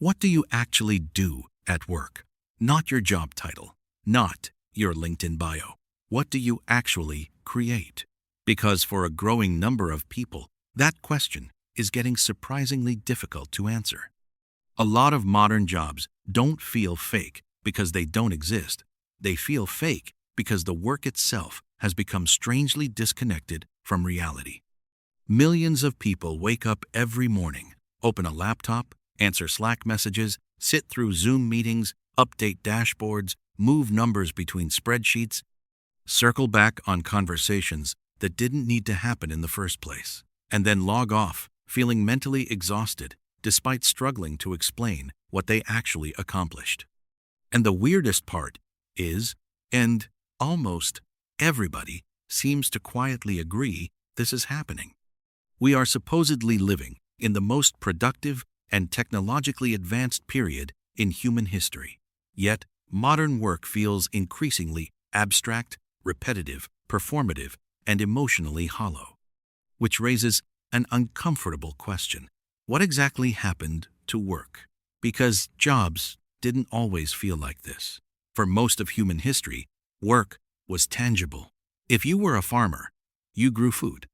What do you actually do at work? Not your job title, not your LinkedIn bio. What do you actually create? Because for a growing number of people, that question is getting surprisingly difficult to answer. A lot of modern jobs don't feel fake because they don't exist. They feel fake because the work itself has become strangely disconnected from reality. Millions of people wake up every morning, open a laptop, answer Slack messages, sit through Zoom meetings, update dashboards, move numbers between spreadsheets, circle back on conversations that didn't need to happen in the first place, and then log off, feeling mentally exhausted despite struggling to explain what they actually accomplished. And the weirdest part is, and almost everybody seems to quietly agree this is happening. We are supposedly living in the most productive and technologically advanced period in human history. Yet, modern work feels increasingly abstract, repetitive, performative, and emotionally hollow. Which raises an uncomfortable question. What exactly happened to work? Because jobs didn't always feel like this. For most of human history, work was tangible. If you were a farmer, you grew food.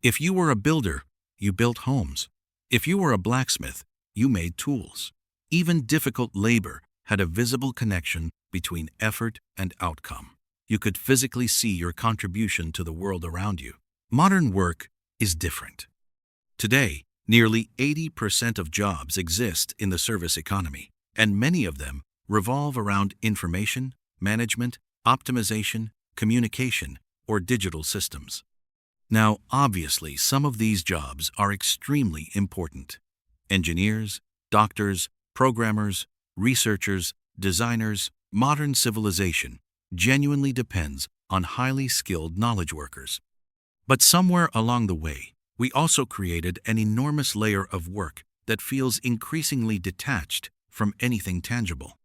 If you were a builder, you built homes. If you were a blacksmith, you made tools. Even difficult labor had a visible connection between effort and outcome. You could physically see your contribution to the world around you. Modern work is different. Today, nearly 80% of jobs exist in the service economy, and many of them revolve around information, management, optimization, communication, or digital systems. Now, obviously, some of these jobs are extremely important. Engineers, doctors, programmers, researchers, designers, modern civilization genuinely depends on highly skilled knowledge workers. But somewhere along the way, we also created an enormous layer of work that feels increasingly detached from anything tangible.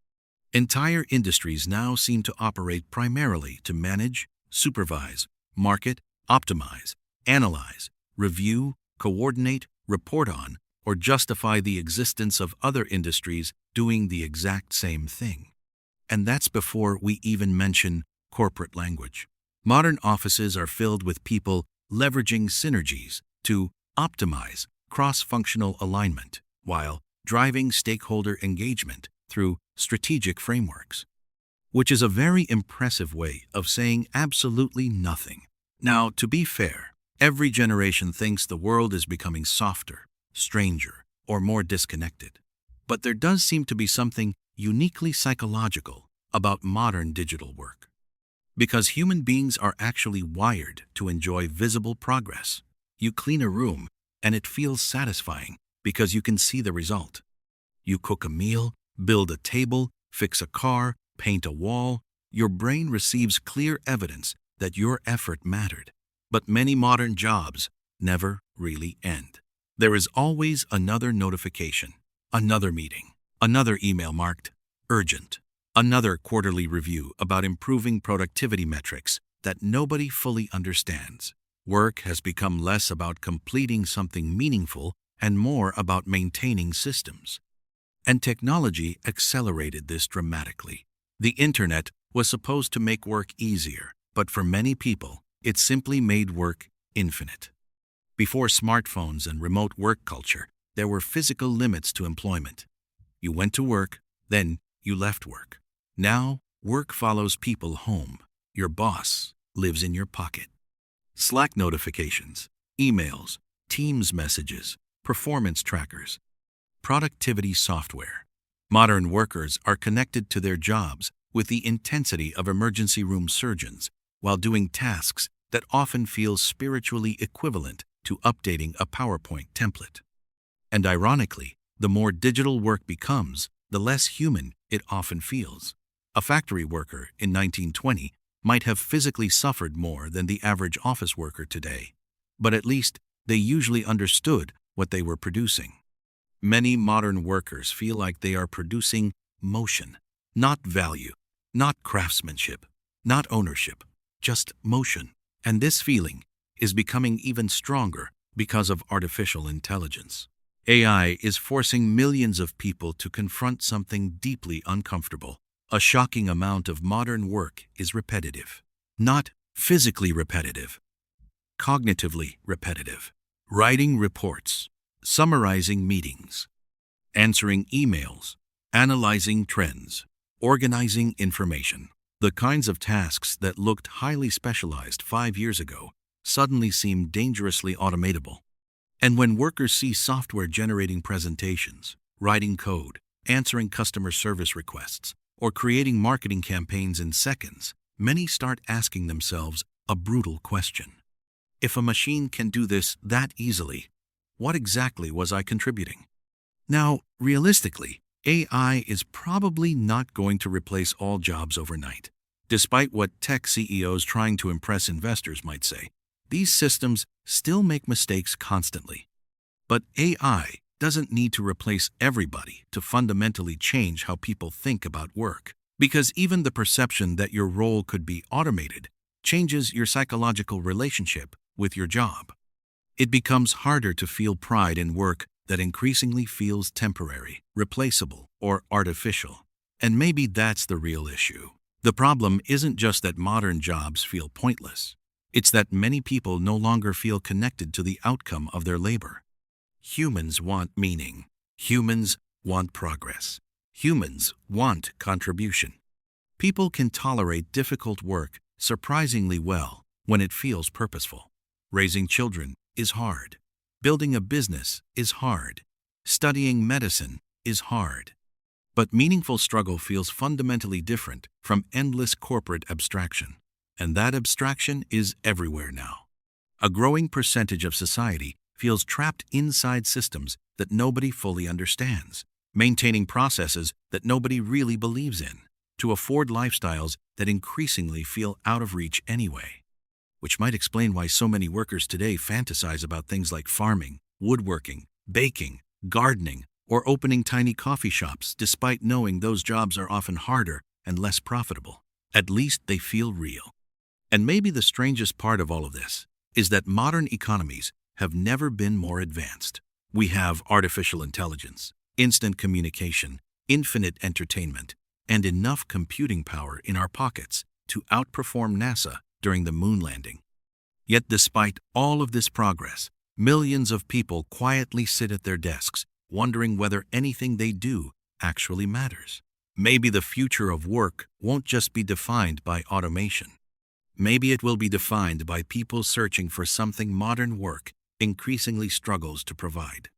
Entire industries now seem to operate primarily to manage, supervise, market, optimize, analyze, review, coordinate, report on, or justify the existence of other industries doing the exact same thing. And that's before we even mention corporate language. Modern offices are filled with people leveraging synergies to optimize cross-functional alignment while driving stakeholder engagement through strategic frameworks, which is a very impressive way of saying absolutely nothing. Now, to be fair, every generation thinks the world is becoming softer, stranger, or more disconnected. But there does seem to be something uniquely psychological about modern digital work. Because human beings are actually wired to enjoy visible progress. You clean a room, and it feels satisfying because you can see the result. You cook a meal, build a table, fix a car, paint a wall. Your brain receives clear evidence that your effort mattered. But many modern jobs never really end. There is always another notification, another meeting, another email marked urgent, another quarterly review about improving productivity metrics that nobody fully understands. Work has become less about completing something meaningful and more about maintaining systems. And technology accelerated this dramatically. The internet was supposed to make work easier, but for many people, it simply made work infinite. Before smartphones and remote work culture, there were physical limits to employment. You went to work, then you left work. Now, work follows people home. Your boss lives in your pocket. Slack notifications, emails, Teams messages, performance trackers, productivity software. Modern workers are connected to their jobs with the intensity of emergency room surgeons while doing tasks that often feel spiritually equivalent to updating a PowerPoint template. And ironically, the more digital work becomes, the less human it often feels. A factory worker in 1920 might have physically suffered more than the average office worker today, but at least they usually understood what they were producing. Many modern workers feel like they are producing motion, not value, not craftsmanship, not ownership, just motion. And this feeling is becoming even stronger because of artificial intelligence. AI is forcing millions of people to confront something deeply uncomfortable. A shocking amount of modern work is repetitive. Not physically repetitive, cognitively repetitive. Writing reports, summarizing meetings, answering emails, analyzing trends, organizing information. The kinds of tasks that looked highly specialized 5 years ago suddenly seem dangerously automatable. And when workers see software generating presentations, writing code, answering customer service requests, or creating marketing campaigns in seconds, many start asking themselves a brutal question. If a machine can do this that easily, what exactly was I contributing? Now, realistically, AI is probably not going to replace all jobs overnight. Despite what tech CEOs trying to impress investors might say, these systems still make mistakes constantly. But AI doesn't need to replace everybody to fundamentally change how people think about work. Because even the perception that your role could be automated changes your psychological relationship with your job. It becomes harder to feel pride in work that increasingly feels temporary, replaceable, or artificial. And maybe that's the real issue. The problem isn't just that modern jobs feel pointless. It's that many people no longer feel connected to the outcome of their labor. Humans want meaning. Humans want progress. Humans want contribution. People can tolerate difficult work surprisingly well when it feels purposeful. Raising children is hard. Building a business is hard. Studying medicine is hard. But meaningful struggle feels fundamentally different from endless corporate abstraction. And that abstraction is everywhere now. A growing percentage of society feels trapped inside systems that nobody fully understands, maintaining processes that nobody really believes in, to afford lifestyles that increasingly feel out of reach anyway. Which might explain why so many workers today fantasize about things like farming, woodworking, baking, gardening, or opening tiny coffee shops, despite knowing those jobs are often harder and less profitable. At least they feel real. And maybe the strangest part of all of this is that modern economies have never been more advanced. We have artificial intelligence, instant communication, infinite entertainment, and enough computing power in our pockets to outperform NASA during the moon landing. Yet despite all of this progress, millions of people quietly sit at their desks, wondering whether anything they do actually matters. Maybe the future of work won't just be defined by automation. Maybe it will be defined by people searching for something modern work increasingly struggles to provide.